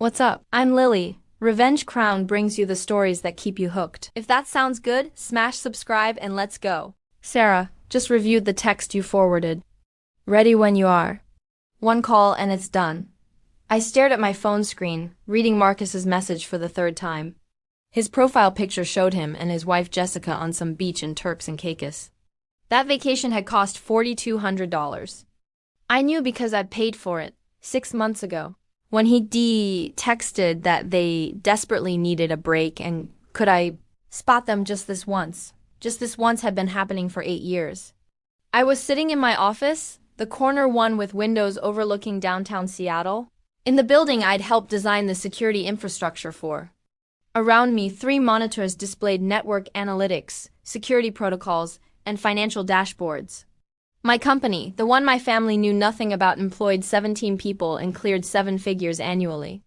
What's up? I'm Lily. Revenge Crown brings you the stories that keep you hooked. If that sounds good, smash subscribe and let's go. Sarah, just reviewed the text you forwarded. Ready when you are. One call and it's done. I stared at my phone screen, reading Marcus's message for the third time. His profile picture showed him and his wife Jessica on some beach in Turks and Caicos. That vacation had cost $4,200. I knew because I paid for it 6 months ago. When he texted that they desperately needed a break and could I spot them just this once. Just this once had been happening for 8 years. I was sitting in my office, the corner one with windows overlooking downtown Seattle, in the building I'd helped design the security infrastructure for. Around me, 3 monitors displayed network analytics, security protocols, and financial dashboards. My company, the one my family knew nothing about, employed 17 people and cleared 7 figures annually.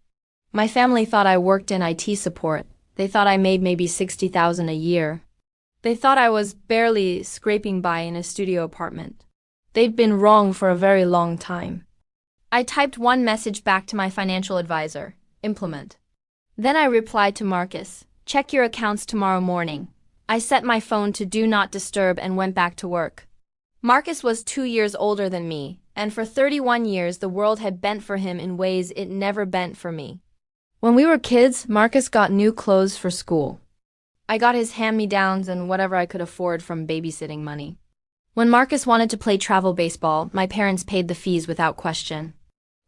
My family thought I worked in IT support. They thought I made maybe $60,000 a year. They thought I was barely scraping by in a studio apartment. They've been wrong for a very long time. I typed one message back to my financial advisor, implement. Then I replied to Marcus, check your accounts tomorrow morning. I set my phone to do not disturb and went back to work. Marcus was 2 years older than me, and for 31 years the world had bent for him in ways it never bent for me. When we were kids, Marcus got new clothes for school. I got his hand-me-downs and whatever I could afford from babysitting money. When Marcus wanted to play travel baseball, my parents paid the fees without question.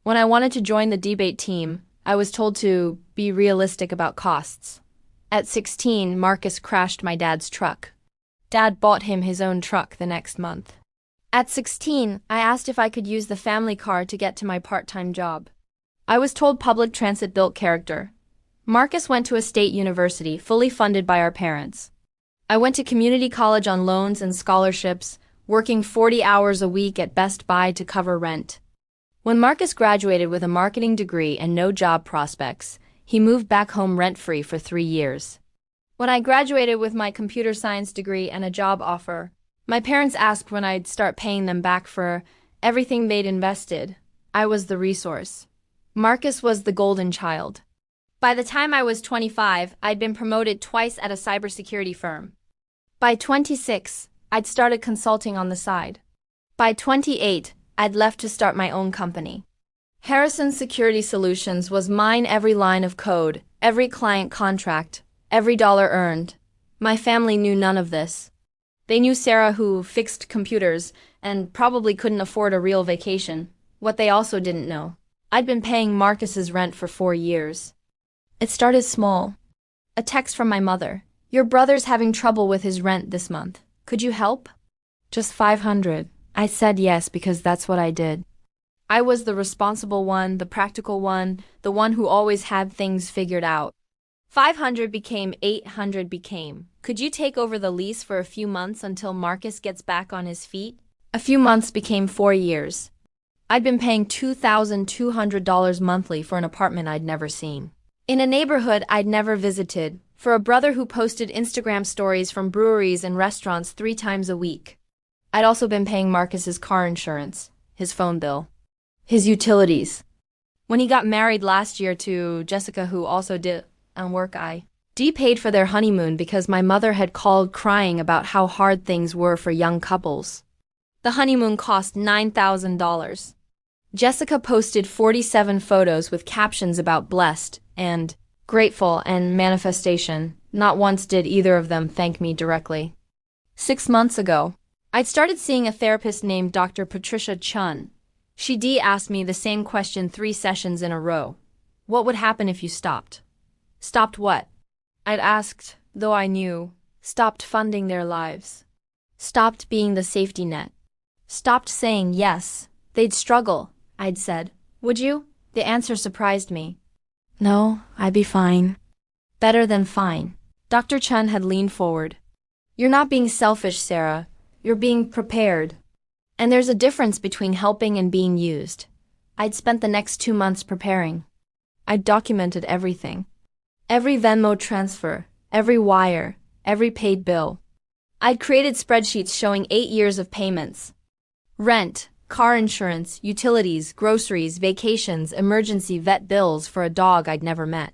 When I wanted to join the debate team, I was told to be realistic about costs. At 16, Marcus crashed my dad's truck. Dad bought him his own truck the next month. At 16, I asked if I could use the family car to get to my part-time job. I was told public transit built character. Marcus went to a state university, fully funded by our parents. I went to community college on loans and scholarships, working 40 hours a week at Best Buy to cover rent. When Marcus graduated with a marketing degree and no job prospects, he moved back home rent-free for 3 years. When I graduated with my computer science degree and a job offer, my parents asked when I'd start paying them back for everything they'd invested. I was the resource. Marcus was the golden child. By the time I was 25, I'd been promoted twice at a cybersecurity firm. By 26, I'd started consulting on the side. By 28, I'd left to start my own company. Harrison Security Solutions was mine, every line of code, every client contract, every dollar earned. My family knew none of this. They knew Sarah, who fixed computers and probably couldn't afford a real vacation. What they also didn't know, I'd been paying Marcus's rent for 4 years. It started small. A text from my mother. Your brother's having trouble with his rent this month. Could you help? Just $500. I said yes because that's what I did. I was the responsible one, the practical one, the one who always had things figured out. 500 became 800 became. Could you take over the lease for a few months until Marcus gets back on his feet? A few months became 4 years. I'd been paying $2,200 monthly for an apartment I'd never seen, in a neighborhood I'd never visited, for a brother who posted Instagram stories from breweries and restaurants 3 times a week. I'd also been paying Marcus's car insurance, his phone bill, his utilities. When he got married last year to Jessica, who also did work, I paid for their honeymoon because my mother had called crying about how hard things were for young couples. The honeymoon cost $9,000. Jessica posted 47 photos with captions about blessed and grateful and manifestation. Not once did either of them thank me directly. 6 months ago, I'd started seeing a therapist named Dr. Patricia Chun. She asked me the same question 3 sessions in a row. What would happen if you stopped? Stopped what? I'd asked, though I knew. Stopped funding their lives. Stopped being the safety net. Stopped saying yes. They'd struggle, I'd said. Would you? The answer surprised me. No, I'd be fine. Better than fine. Dr. Chun had leaned forward. You're not being selfish, Sarah. You're being prepared. And there's a difference between helping and being used. I'd spent the next 2 months preparing. I'd documented everything. Every Venmo transfer, every wire, every paid bill. I'd created spreadsheets showing 8 years of payments. Rent, car insurance, utilities, groceries, vacations, emergency vet bills for a dog I'd never met.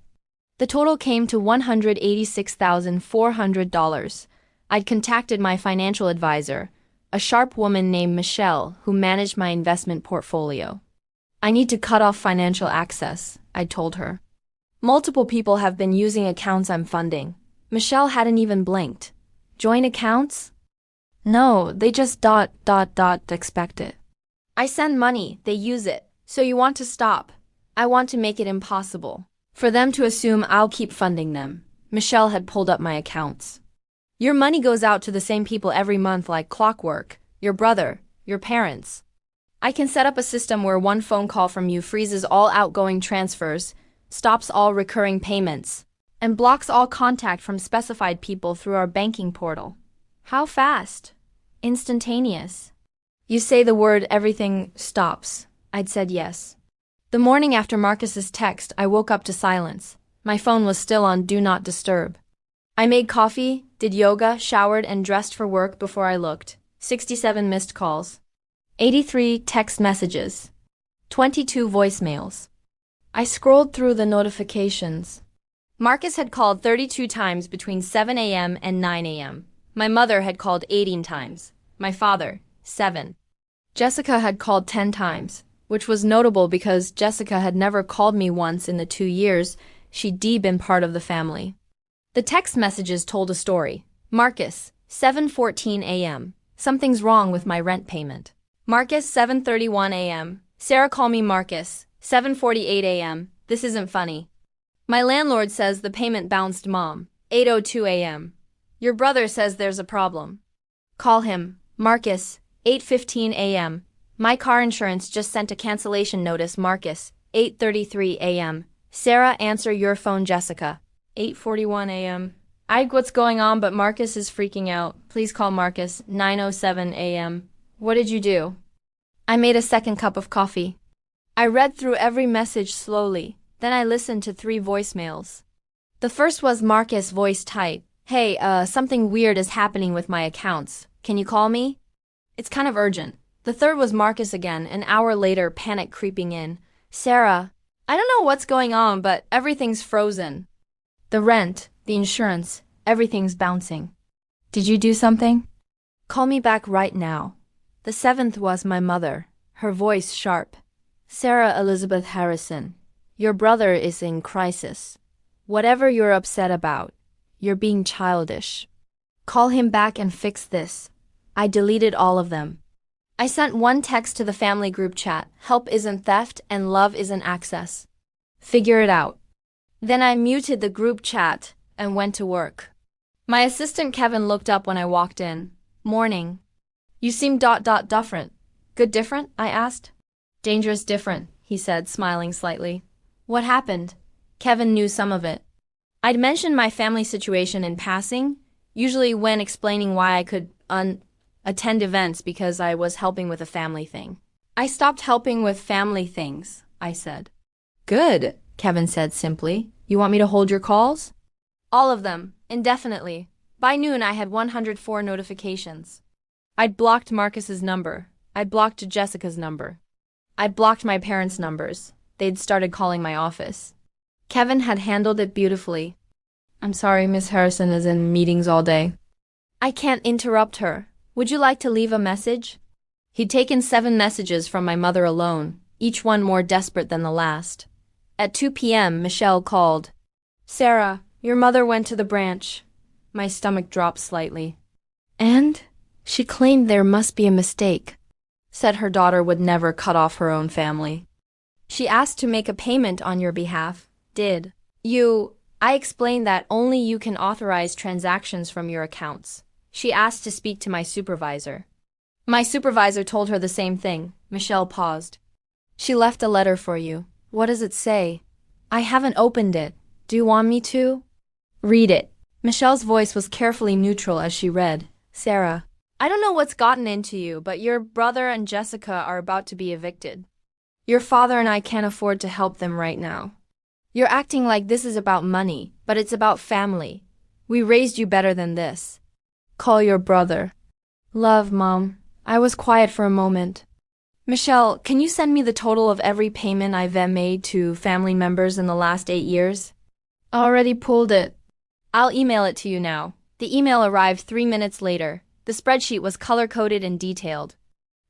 The total came to $186,400. I'd contacted my financial advisor, a sharp woman named Michelle, who managed my investment portfolio. I need to cut off financial access, I'd told her. Multiple people have been using accounts I'm funding. Michelle hadn't even blinked. Joint accounts? No, they just expect it. I send money, they use it. So you want to stop? I want to make it impossible for them to assume I'll keep funding them. Michelle had pulled up my accounts. Your money goes out to the same people every month like clockwork. Your brother, your parents. I can set up a system where one phone call from you freezes all outgoing transfers, stops all recurring payments, and blocks all contact from specified people through our banking portal. How fast? Instantaneous. You say the word, everything stops. I'd said yes. The morning after Marcus's text, I woke up to silence. My phone was still on Do Not Disturb. I made coffee, did yoga, showered, and dressed for work before I looked. 67 missed calls. 83 text messages. 22 voicemails. I scrolled through the notifications. Marcus had called 32 times between 7 a.m. and 9 a.m. My mother had called 18 times. My father, 7. Jessica had called 10 times, which was notable because Jessica had never called me once in the 2 years she'd been part of the family. The text messages told a story. Marcus, 7:14 a.m. Something's wrong with my rent payment. Marcus, 7:31 a.m. Sarah, call me Marcus, 7:48 a.m. This isn't funny. My landlord says the payment bounced, Mom, 8:02 a.m. Your brother says there's a problem. Call him, Marcus, 8:15 a.m. My car insurance just sent a cancellation notice, Marcus, 8:33 a.m. Sarah, answer your phone, Jessica, 8:41 a.m. What's going on, but Marcus is freaking out. Please call Marcus, 9:07 a.m. What did you do? I made a second cup of coffee. I read through every message slowly, then I listened to 3 voicemails. The first was Marcus, voice tight. Hey, something weird is happening with my accounts. Can you call me? It's kind of urgent. The third was Marcus again, an hour later, panic creeping in. Sarah, I don't know what's going on, but everything's frozen. The rent, the insurance, everything's bouncing. Did you do something? Call me back right now. The 7th was my mother, her voice sharp. Sarah Elizabeth Harrison, your brother is in crisis. Whatever you're upset about, you're being childish. Call him back and fix this. I deleted all of them. I sent one text to the family group chat. Help isn't theft and love isn't access. Figure it out. Then I muted the group chat and went to work. My assistant Kevin looked up when I walked in. Morning. You seem different. Good different? I asked. Dangerous different, he said, smiling slightly. What happened? Kevin knew some of it. I'd mentioned my family situation in passing, usually when explaining why I could attend events because I was helping with a family thing. I stopped helping with family things, I said. Good, Kevin said simply. You want me to hold your calls? All of them, indefinitely. By noon I had 104 notifications. I'd blocked Marcus's number. I'd blocked Jessica's number. I'd blocked my parents' numbers. They'd started calling my office. Kevin had handled it beautifully. I'm sorry, Miss Harrison is in meetings all day. I can't interrupt her. Would you like to leave a message? He'd taken 7 messages from my mother alone, each one more desperate than the last. At 2 p.m., Michelle called. Sarah, your mother went to the branch. My stomach dropped slightly. And? She claimed there must be a mistake. Said her daughter would never cut off her own family. She asked to make a payment on your behalf. Did you? I explained that only you can authorize transactions from your accounts. She asked to speak to my supervisor. My supervisor told her the same thing. Michelle paused. She left a letter for you. What does it say? I haven't opened it. Do you want me to? Read it. Michelle's voice was carefully neutral as she read. Sarah, I don't know what's gotten into you, but your brother and Jessica are about to be evicted. Your father and I can't afford to help them right now. You're acting like this is about money, but it's about family. We raised you better than this. Call your brother. Love, Mom. I was quiet for a moment. Michelle, can you send me the total of every payment I've made to family members in the last 8 years? I already pulled it. I'll email it to you now. The email arrived 3 minutes later. The spreadsheet was color-coded and detailed.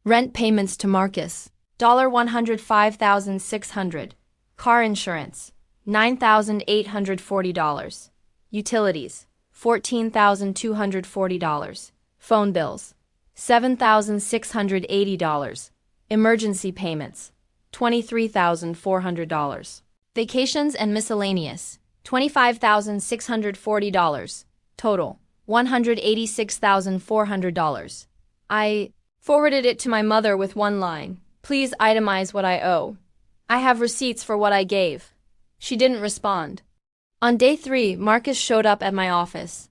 Rent payments to Marcus, $105,600. Car insurance, $9,840. Utilities, $14,240. Phone bills, $7,680. Emergency payments, $23,400. Vacations and miscellaneous, $25,640. Total, $186,400. I forwarded it to my mother with one line. Please itemize what I owe. I have receipts for what I gave. She didn't respond. On day 3, Marcus showed up at my office.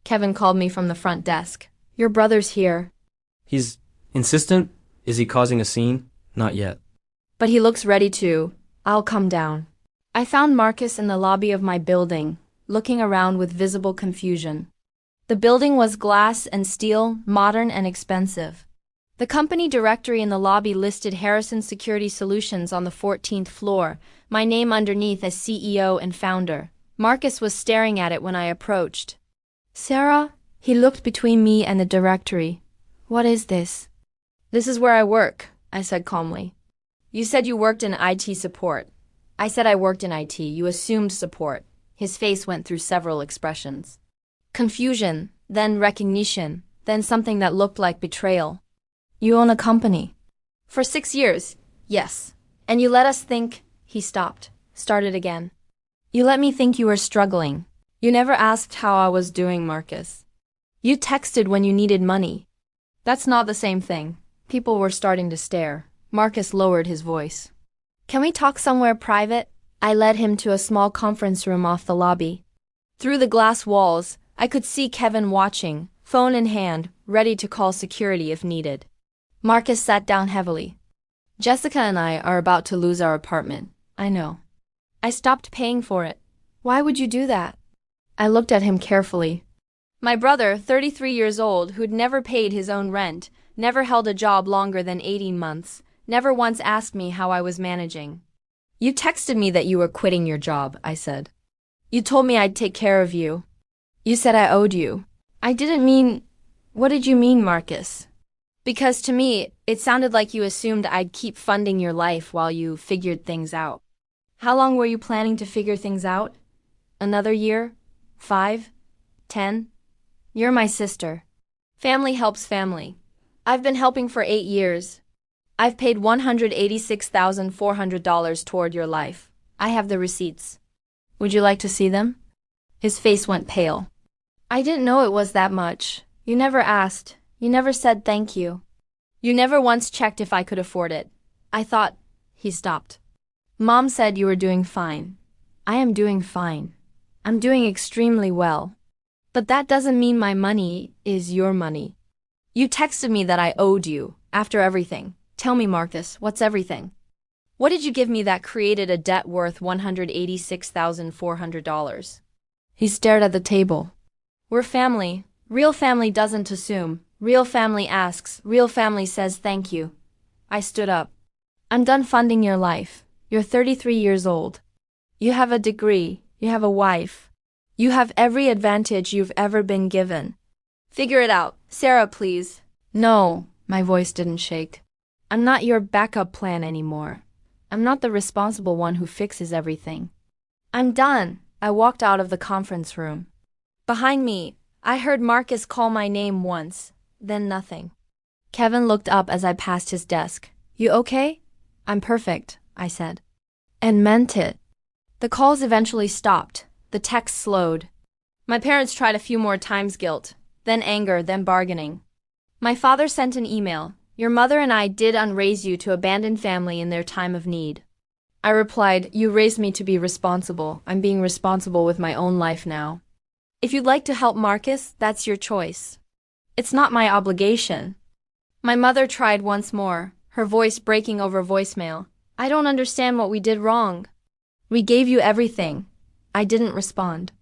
Kevin called me from the front desk. Your brother's here. He's insistent? Is he causing a scene? Not yet. But he looks ready to. I'll come down. I found Marcus in the lobby of my building, looking around with visible confusion. The building was glass and steel, modern and expensive. The company directory in the lobby listed Harrison Security Solutions on the 14th floor, my name underneath as CEO and founder. Marcus was staring at it when I approached. Sarah? He looked between me and the directory. What is this? This is where I work, I said calmly. You said you worked in IT support. I said I worked in IT. You assumed support. His face went through several expressions. Confusion, then recognition, then something that looked like betrayal. You own a company. For 6 years, yes. And you let us think. He stopped, started again. You let me think you were struggling. You never asked how I was doing, Marcus. You texted when you needed money. That's not the same thing. People were starting to stare. Marcus lowered his voice. Can we talk somewhere private? I led him to a small conference room off the lobby. Through the glass walls, I could see Kevin watching, phone in hand, ready to call security if needed. Marcus sat down heavily. Jessica and I are about to lose our apartment. I know. I stopped paying for it. Why would you do that? I looked at him carefully. My brother, 33 years old, who'd never paid his own rent, never held a job longer than 18 months, never once asked me how I was managing. You texted me that you were quitting your job, I said. You told me I'd take care of you. You said I owed you. I didn't mean... What did you mean, Marcus? Because to me, it sounded like you assumed I'd keep funding your life while you figured things out. How long were you planning to figure things out? Another year? 5? 10? You're my sister. Family helps family. I've been helping for 8 years. I've paid $186,400 toward your life. I have the receipts. Would you like to see them? His face went pale. I didn't know it was that much. You never asked. You never said thank you. You never once checked if I could afford it. I thought... He stopped. Mom said you were doing fine. I am doing fine. I'm doing extremely well. But that doesn't mean my money is your money. You texted me that I owed you, after everything. Tell me, Marcus, what's everything? What did you give me that created a debt worth $186,400? He stared at the table. We're family. Real family doesn't assume. Real family asks. Real family says thank you. I stood up. I'm done funding your life. You're 33 years old. You have a degree. You have a wife. You have every advantage you've ever been given. Figure it out. Sarah, please. No, my voice didn't shake. I'm not your backup plan anymore. I'm not the responsible one who fixes everything. I'm done. I walked out of the conference room. Behind me, I heard Marcus call my name once, then nothing. Kevin looked up as I passed his desk. You okay? I'm perfect, I said. And meant it. The calls eventually stopped. The text slowed. My parents tried a few more times, guilt, then anger, then bargaining. My father sent an email. Your mother and I did unraise you to abandon family in their time of need. I replied, you raised me to be responsible. I'm being responsible with my own life now. If you'd like to help Marcus, that's your choice. It's not my obligation. My mother tried once more, her voice breaking over voicemail. I don't understand what we did wrong. We gave you everything. I didn't respond.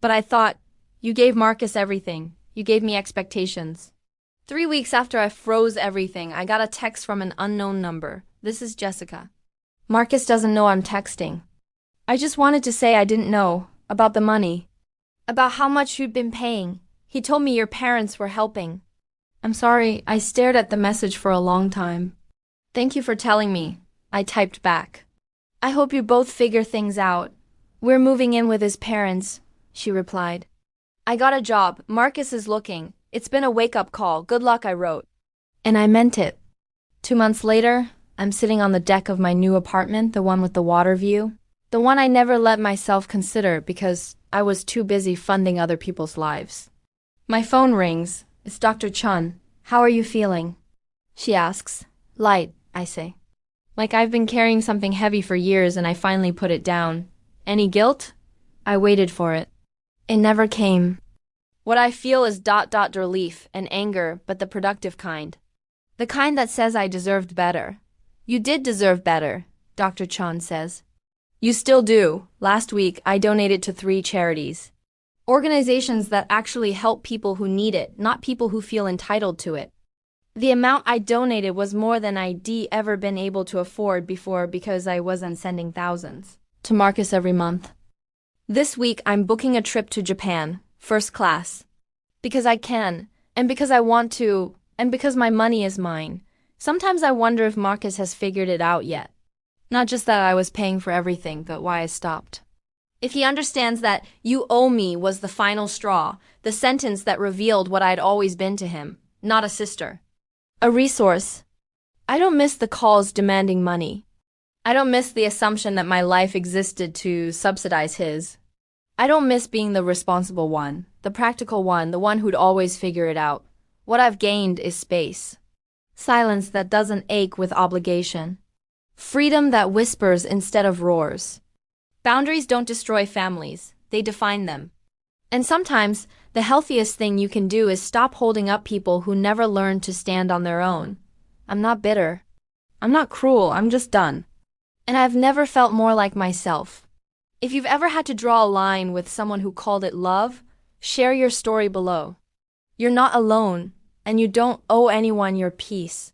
But I thought, you gave Marcus everything. You gave me expectations. 3 weeks after I froze everything, I got a text from an unknown number. This is Jessica. Marcus doesn't know I'm texting. I just wanted to say I didn't know about the money, about how much you'd been paying. He told me your parents were helping. I'm sorry, I stared at the message for a long time. Thank you for telling me, I typed back. I hope you both figure things out. We're moving in with his parents, she replied. I got a job. Marcus is looking. It's been a wake-up call. Good luck, I wrote. And I meant it. 2 months later, I'm sitting on the deck of my new apartment, the one with the water view. The one I never let myself consider because I was too busy funding other people's lives. My phone rings. It's Dr. Chun. How are you feeling? She asks. Light, I say. Like I've been carrying something heavy for years and I finally put it down. Any guilt? I waited for it. It never came. What I feel is relief and anger, but the productive kind. The kind that says I deserved better. You did deserve better, Dr. Chun says. You still do. Last week, I donated to 3 charities. Organizations that actually help people who need it, not people who feel entitled to it. The amount I donated was more than I'd ever been able to afford before because I wasn't sending thousands to Marcus every month. This week, I'm booking a trip to Japan, first class. Because I can, and because I want to, and because my money is mine. Sometimes I wonder if Marcus has figured it out yet. Not just that I was paying for everything, but why I stopped. If he understands that "you owe me" was the final straw, the sentence that revealed what I'd always been to him, not a sister. A resource. I don't miss the calls demanding money. I don't miss the assumption that my life existed to subsidize his. I don't miss being the responsible one, the practical one, the one who'd always figure it out. What I've gained is space. Silence that doesn't ache with obligation. Freedom that whispers instead of roars. Boundaries don't destroy families, they define them. And sometimes, the healthiest thing you can do is stop holding up people who never learned to stand on their own. I'm not bitter. I'm not cruel, I'm just done. And I've never felt more like myself. If you've ever had to draw a line with someone who called it love, share your story below. You're not alone, and you don't owe anyone your peace.